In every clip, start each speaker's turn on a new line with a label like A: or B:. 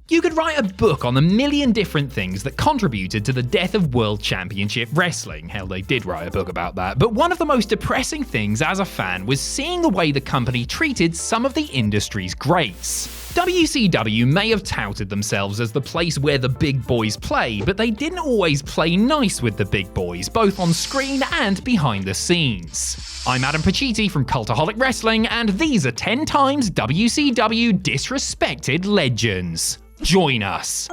A: You could write a book on the million different things that contributed to the death of World Championship Wrestling. Hell, they did write a book about that. But one of the most depressing things as a fan was seeing the way the company treated some of the industry's greats. WCW may have touted themselves as the place where the big boys play, but they didn't always play nice with the big boys, both on screen and behind the scenes. I'm Adam Pacitti from Cultaholic Wrestling, and these are 10 times WCW Disrespected Legends. Join us.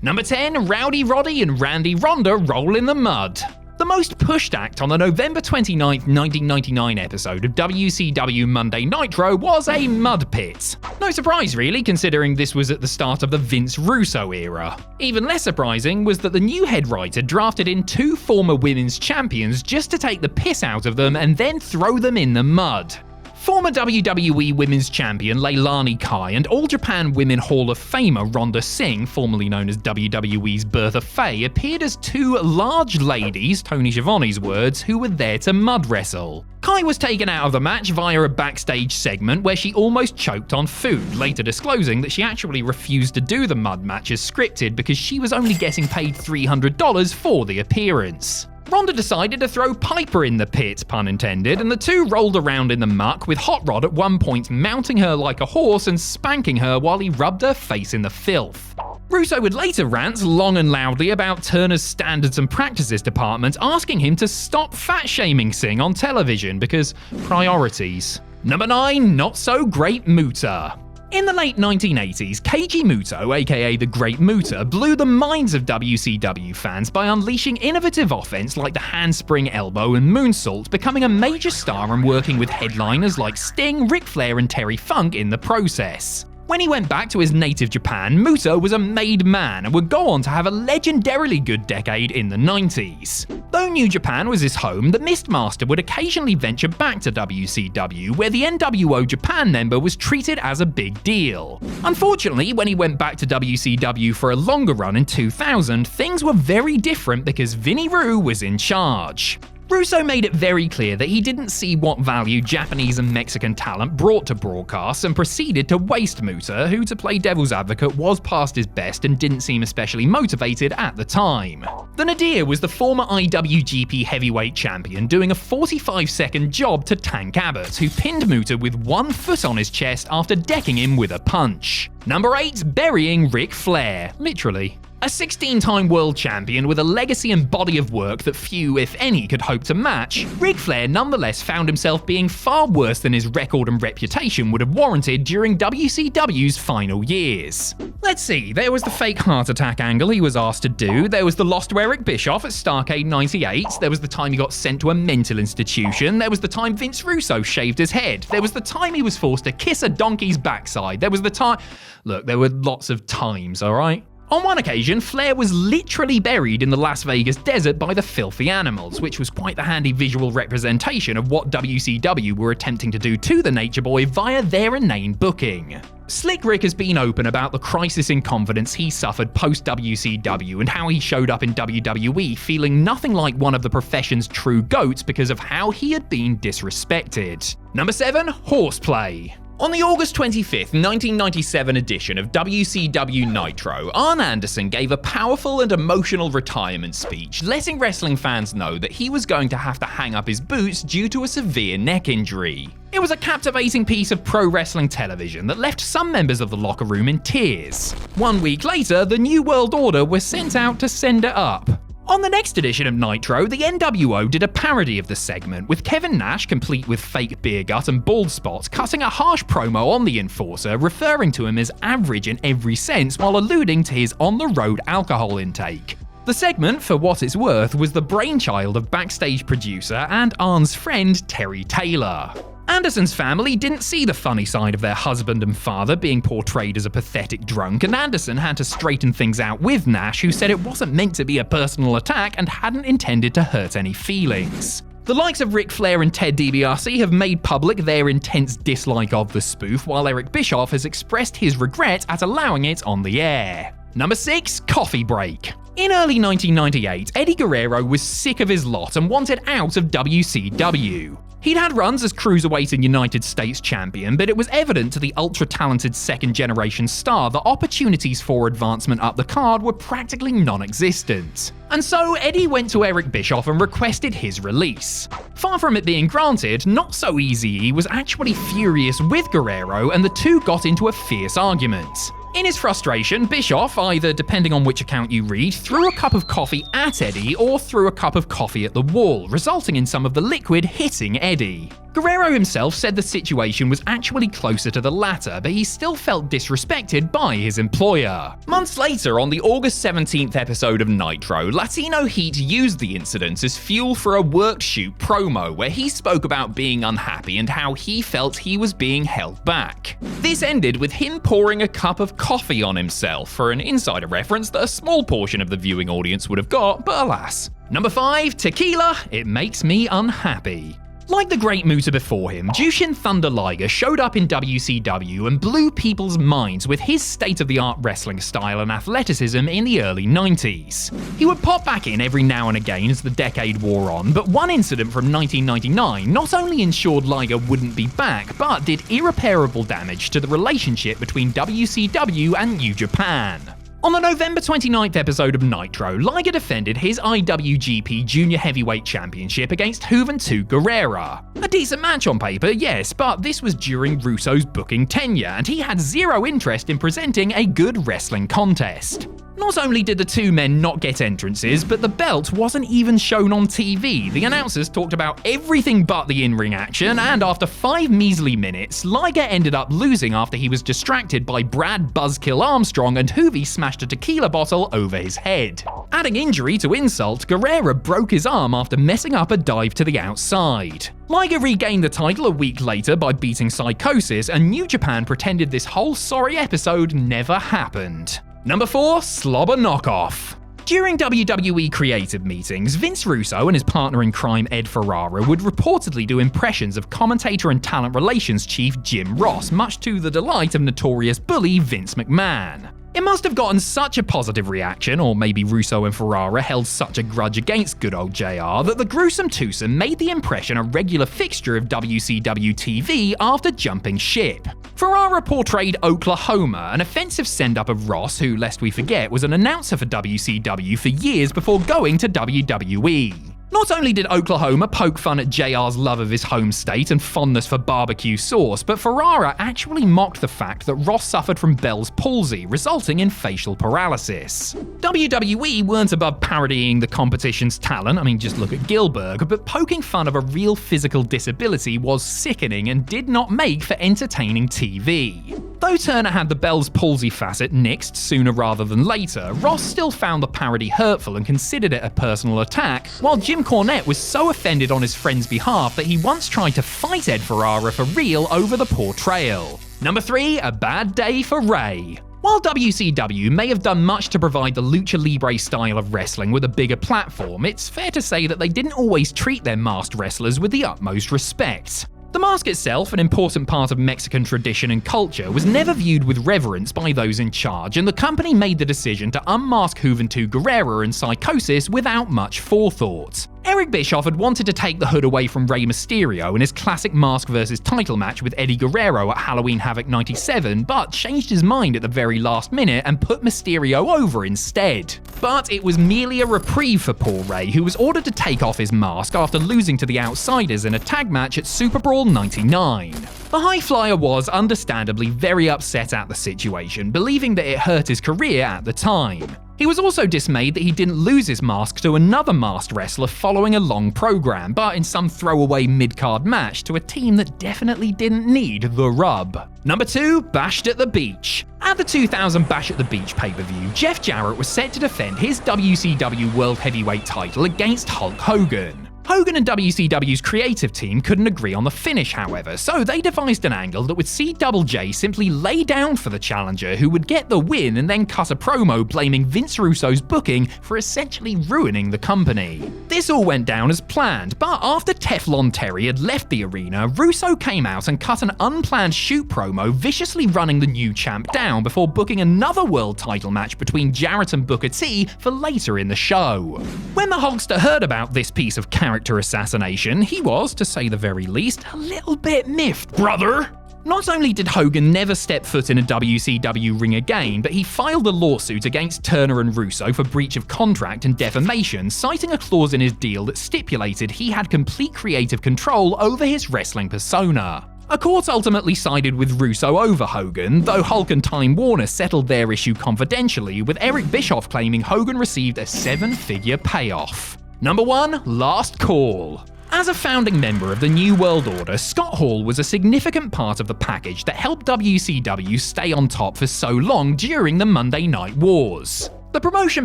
A: Number 10, Rowdy Roddy and Randy Ronda roll in the mud. The most pushed act on the November 29, 1999 episode of WCW Monday Nitro was a mud pit. No surprise really, considering this was at the start of the Vince Russo era. Even less surprising was that the new head writer drafted in 2 former women's champions just to take the piss out of them and then throw them in the mud. Former WWE Women's Champion Leilani Kai and All Japan Women Hall of Famer Rhonda Singh, formerly known as WWE's Bertha Faye, appeared as 2 large ladies, Tony Schiavone's words, who were there to mud wrestle. Kai was taken out of the match via a backstage segment where she almost choked on food, later disclosing that she actually refused to do the mud match as scripted because she was only getting paid $300 for the appearance. Ronda decided to throw Piper in the pit, pun intended, and the 2 rolled around in the muck, with Hot Rod at one point mounting her like a horse and spanking her while he rubbed her face in the filth. Russo would later rant long and loudly about Turner's Standards and Practices Department, asking him to stop fat-shaming Singh on television because priorities. Number 9, Not So Great Muta. In the late 1980s, Keiji Muto, aka the Great Muta, blew the minds of WCW fans by unleashing innovative offense like the handspring elbow and moonsault, becoming a major star and working with headliners like Sting, Ric Flair and Terry Funk in the process. When he went back to his native Japan, Muto was a made man and would go on to have a legendarily good decade in the 90s. Though New Japan was his home, the Mistmaster would occasionally venture back to WCW, where the NWO Japan member was treated as a big deal. Unfortunately, when he went back to WCW for a longer run in 2000, things were very different because Vinnie Rue was in charge. Russo made it very clear that he didn't see what value Japanese and Mexican talent brought to broadcasts and proceeded to waste Muta, who, to play devil's advocate, was past his best and didn't seem especially motivated at the time. The Nadir was the former IWGP Heavyweight Champion doing a 45-second job to Tank Abbott, who pinned Muta with 1 foot on his chest after decking him with a punch. Number 8, burying Ric Flair, literally. A 16-time world champion with a legacy and body of work that few, if any, could hope to match, Ric Flair nonetheless found himself being far worse than his record and reputation would have warranted during WCW's final years. Let's see, there was the fake heart attack angle he was asked to do, there was the lost to Eric Bischoff at Starrcade 98, there was the time he got sent to a mental institution, there was the time Vince Russo shaved his head, there was the time he was forced to kiss a donkey's backside, there was the time... Look, there were lots of times, alright? On one occasion, Flair was literally buried in the Las Vegas desert by the Filthy Animals, which was quite the handy visual representation of what WCW were attempting to do to the Nature Boy via their inane booking. Slick Rick has been open about the crisis in confidence he suffered post-WCW and how he showed up in WWE feeling nothing like one of the profession's true goats because of how he had been disrespected. Number 7, Horseplay. On the August 25th, 1997 edition of WCW Nitro, Arn Anderson gave a powerful and emotional retirement speech, letting wrestling fans know that he was going to have to hang up his boots due to a severe neck injury. It was a captivating piece of pro wrestling television that left some members of the locker room in tears. 1 week later, the New World Order were sent out to send it up. On the next edition of Nitro, the NWO did a parody of the segment, with Kevin Nash, complete with fake beer gut and bald spots, cutting a harsh promo on the Enforcer, referring to him as average in every sense while alluding to his on-the-road alcohol intake. The segment, for what it's worth, was the brainchild of backstage producer and Arn's friend Terry Taylor. Anderson's family didn't see the funny side of their husband and father being portrayed as a pathetic drunk, and Anderson had to straighten things out with Nash, who said it wasn't meant to be a personal attack and hadn't intended to hurt any feelings. The likes of Ric Flair and Ted DiBiase have made public their intense dislike of the spoof, while Eric Bischoff has expressed his regret at allowing it on the air. Number 6, Coffee Break. In early 1998, Eddie Guerrero was sick of his lot and wanted out of WCW. He'd had runs as Cruiserweight and United States champion, but it was evident to the ultra-talented second-generation star that opportunities for advancement up the card were practically non-existent. And so Eddie went to Eric Bischoff and requested his release. Far from it being granted, Not So Easy was actually furious with Guerrero, and the two got into a fierce argument. In his frustration, Bischoff, either depending on which account you read, threw a cup of coffee at Eddie or threw a cup of coffee at the wall, resulting in some of the liquid hitting Eddie. Guerrero himself said the situation was actually closer to the latter, but he still felt disrespected by his employer. Months later, on the August 17th episode of Nitro, Latino Heat used the incident as fuel for a work shoot promo where he spoke about being unhappy and how he felt he was being held back. This ended with him pouring a cup of coffee on himself, for an insider reference that a small portion of the viewing audience would have got, but alas. Number 5, Tequila, It Makes Me Unhappy. Like the Great Muta before him, Jushin Thunder Liger showed up in WCW and blew people's minds with his state-of-the-art wrestling style and athleticism in the early 90s. He would pop back in every now and again as the decade wore on, but one incident from 1999 not only ensured Liger wouldn't be back, but did irreparable damage to the relationship between WCW and New Japan. On the November 29th episode of Nitro, Liger defended his IWGP Junior Heavyweight Championship against Juventud Guerrera. A decent match on paper, yes, but this was during Russo's booking tenure, and he had zero interest in presenting a good wrestling contest. Not only did the two men not get entrances, but the belt wasn't even shown on TV. The announcers talked about everything but the in-ring action, and after 5 measly minutes, Liger ended up losing after he was distracted by Brad Buzzkill Armstrong and Juvi smashed a tequila bottle over his head. Adding injury to insult, Guerrera broke his arm after messing up a dive to the outside. Liger regained the title a week later by beating Psychosis, and New Japan pretended this whole sorry episode never happened. Number 4, Slobber Knockoff. During WWE creative meetings, Vince Russo and his partner in crime Ed Ferrara would reportedly do impressions of commentator and talent relations chief Jim Ross, much to the delight of notorious bully Vince McMahon. It must have gotten such a positive reaction, or maybe Russo and Ferrara held such a grudge against good old JR, that the gruesome twosome made the impression a regular fixture of WCW TV after jumping ship. Ferrara portrayed Oklahoma, an offensive send-up of Ross, who, lest we forget, was an announcer for WCW for years before going to WWE. Not only did Oklahoma poke fun at JR's love of his home state and fondness for barbecue sauce, but Ferrara actually mocked the fact that Ross suffered from Bell's palsy, resulting in facial paralysis. WWE weren't above parodying the competition's talent, just look at Gilbert, but poking fun of a real physical disability was sickening and did not make for entertaining TV. Though Turner had the Bell's palsy facet nixed sooner rather than later, Ross still found the parody hurtful and considered it a personal attack, while Jim Cornette was so offended on his friend's behalf that he once tried to fight Ed Ferrara for real over the portrayal. Number 3, A Bad Day for Ray. While WCW may have done much to provide the lucha libre style of wrestling with a bigger platform, it's fair to say that they didn't always treat their masked wrestlers with the utmost respect. The mask itself, an important part of Mexican tradition and culture, was never viewed with reverence by those in charge, and the company made the decision to unmask Juventud Guerrera and Psychosis without much forethought. Eric Bischoff had wanted to take the hood away from Rey Mysterio in his classic mask versus title match with Eddie Guerrero at Halloween Havoc 97, but changed his mind at the very last minute and put Mysterio over instead. But it was merely a reprieve for poor Rey, who was ordered to take off his mask after losing to the Outsiders in a tag match at Super Brawl 99. The High Flyer was, understandably, very upset at the situation, believing that it hurt his career at the time. He was also dismayed that he didn't lose his mask to another masked wrestler following a long program, but in some throwaway mid-card match to a team that definitely didn't need the rub. Number 2, Bashed at the Beach. At the 2000 Bash at the Beach pay-per-view, Jeff Jarrett was set to defend his WCW World Heavyweight title against Hulk Hogan. Hogan and WCW's creative team couldn't agree on the finish, however, so they devised an angle that would see Double J simply lay down for the challenger, who would get the win and then cut a promo blaming Vince Russo's booking for essentially ruining the company. This all went down as planned, but after Teflon Terry had left the arena, Russo came out and cut an unplanned shoot promo viciously running the new champ down before booking another world title match between Jarrett and Booker T for later in the show. When the Hulkster heard about this piece of character assassination, he was, to say the very least, a little bit miffed, brother. Not only did Hogan never step foot in a WCW ring again, but he filed a lawsuit against Turner and Russo for breach of contract and defamation, citing a clause in his deal that stipulated he had complete creative control over his wrestling persona. A court ultimately sided with Russo over Hogan, though Hulk and Time Warner settled their issue confidentially, with Eric Bischoff claiming Hogan received a 7-figure payoff. Number 1. Last Call. As a founding member of the New World Order, Scott Hall was a significant part of the package that helped WCW stay on top for so long during the Monday Night Wars. The promotion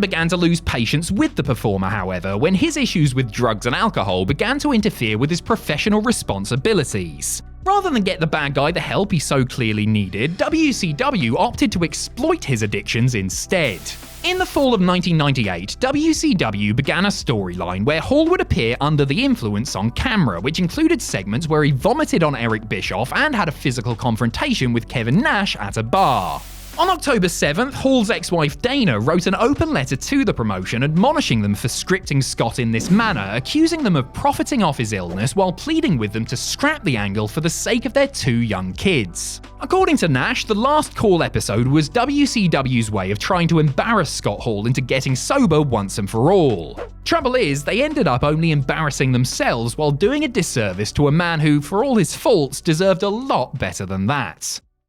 A: began to lose patience with the performer, however, when his issues with drugs and alcohol began to interfere with his professional responsibilities. Rather than get the bad guy the help he so clearly needed, WCW opted to exploit his addictions instead. In the fall of 1998, WCW began a storyline where Hall would appear under the influence on camera, which included segments where he vomited on Eric Bischoff and had a physical confrontation with Kevin Nash at a bar. On October 7th, Hall's ex-wife Dana wrote an open letter to the promotion admonishing them for scripting Scott in this manner, accusing them of profiting off his illness while pleading with them to scrap the angle for the sake of their 2 young kids. According to Nash, the Last Call episode was WCW's way of trying to embarrass Scott Hall into getting sober once and for all. Trouble is, they ended up only embarrassing themselves while doing a disservice to a man who, for all his faults, deserved a lot better than that.